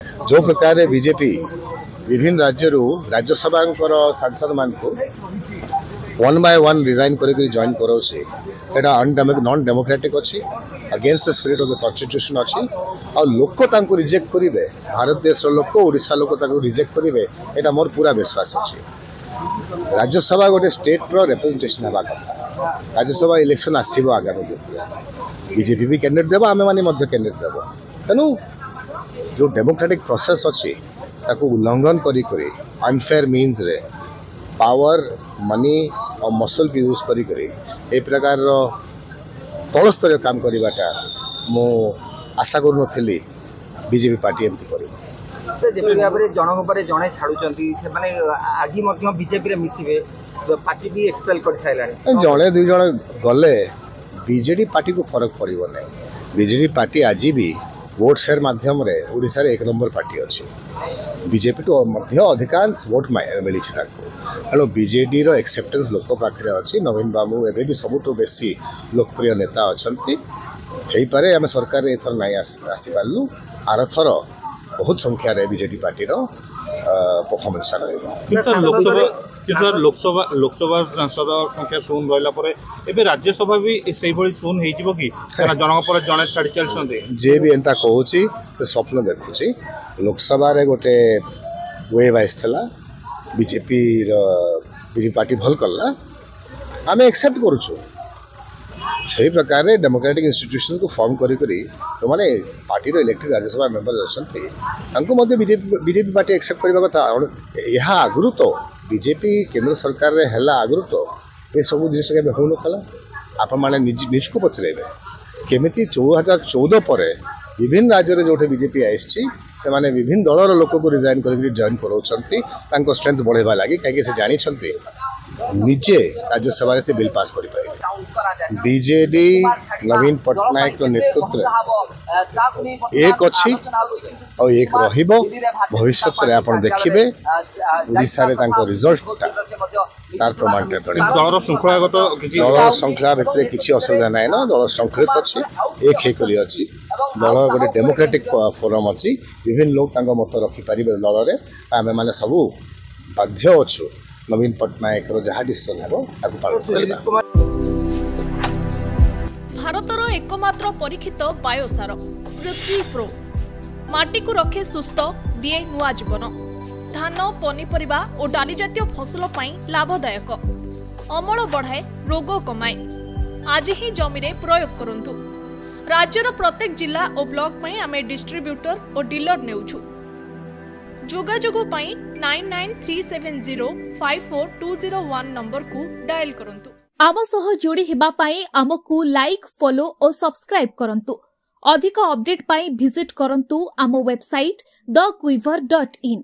जो प्रकार बीजेपी विभिन्न राज्यसभा सांसद मान वन बाय वन रिजाइन कर जॉइन करोचे नॉन डेमोक्रेटिक अच्छी against the spirit of the constitution अच्छी और लोक तांको रिजेक्ट करेंगे भारत देश लोक ओडिशा लोक रिजेक्ट करेंगे यहाँ मोर पूरा विश्वास अच्छी। राज्यसभा गोटे स्टेट रो रिप्रेजेंटेशन हवा कथा राज्यसभा इलेक्शन आसो आगामी दिन बीजेपी भी कैंडिडेट देव आम मैंने कैंडिडेट देव तेणु जो डेमोक्रेटिक प्रोसेस अच्छी उल्लंघन करी अनफेयर मीन्स रे पावर मनी और मसल की यूज करी ए प्रकार तल स्तर काम करवाटा मु आशा करूँ बीजेपी पार्टी एमती कर जनक पर जड़े छाड़ुंट आज बीजेपी मिसवे पार्टी भी एक्सपेल कर सारे जड़े दुई जन गले बीजेडी पार्टी को फरक पड़ो ना बीजेडी पार्टी आज भी वोट शेयर माध्यम रे ओडिशा रे एक नंबर पार्टी अच्छी बीजेपी तो अधिकांश वोट मिली तेणु बीजेडी रो एक्सेप्टेंस लोक पाखे अच्छी नवीन बाबू एवं भी सबुठ बेसी लोकप्रिय नेता अच्छा हो पारे आम सरकार एथर ना आसीपारू आरथर बहुत संख्यार बीजेडी पार्टी परफॉर्मेंस लोकसभा सांसद संख्या शून रहा राज्यसभा भी से शून हो कि जनक पर जड़े छाड़ी चलते जे भी एंता कहूँ तो स्वप्न देखुची लोकसभा रे गोटे वेव आसला बीजेपी पार्टी भल कला आम एक्सेप्ट करुचु से प्रकार डेमोक्रेटिक इंस्टीट्यूशन को फॉर्म करी तो माने पार्टी रो इलेक्टेड राज्यसभा मेंबर अच्छा बीजेपी पार्टी एक्सेप्ट करने कथा यह आगु तो बीजेपी केंद्र सरकार रे हैला आगु तो ये सब जिन के हो ना आपण मैंने निज को पचरेबे केमिति 2014 पर विभिन्न राज्य जो बीजेपी आसी से माने विभिन्न दलर लोक को रिजाइन कर जॉइन कर स्ट्रेंथ बढ़ेबा लगी कहीं से जानी निजे राज्यसभा से बिल पास कर बीजेडी नवीन पट्टनायक नेतृत्व एक अच्छी और एक रहिबो भविष्य में आप देखिए ओडिशा रे तांको रिजल्ट तार प्रमाण दल श्रृंखला भितर किसी असुविधा ना ना दल संकलित अच्छी एक होकर अच्छी दल गोटे डेमोक्रेटिक फोरम अच्छी विभिन्न लोग मत रखिपारे दल में आम मैंने सब बाध्य अच्छु नवीन पट्टनायक जहाँ डिसीजन है भारतर एकमात्र परीक्षित बायोसार पृथ्वी प्रो माटी को रखे सुस्थ दिए नुआ जीवन धान पनीपरिबा और डाली जातीय फसल लाभदायक अमल बढ़ाए रोग कमाए आज ही जमी प्रयोग करंतु राज्यर प्रत्येक जिला और ब्लॉक में आमे डिस्ट्रीब्यूटर और डीलर नेउछु जोगाजोग 9937054201 नंबर को डायल करंतु आम सह जोड़ी हेबा पाई आमको लाइक फॉलो और सब्सक्राइब करंतु अधिक अपडेट पाई विजिट करंतु आम वेबसाइट thequiver.in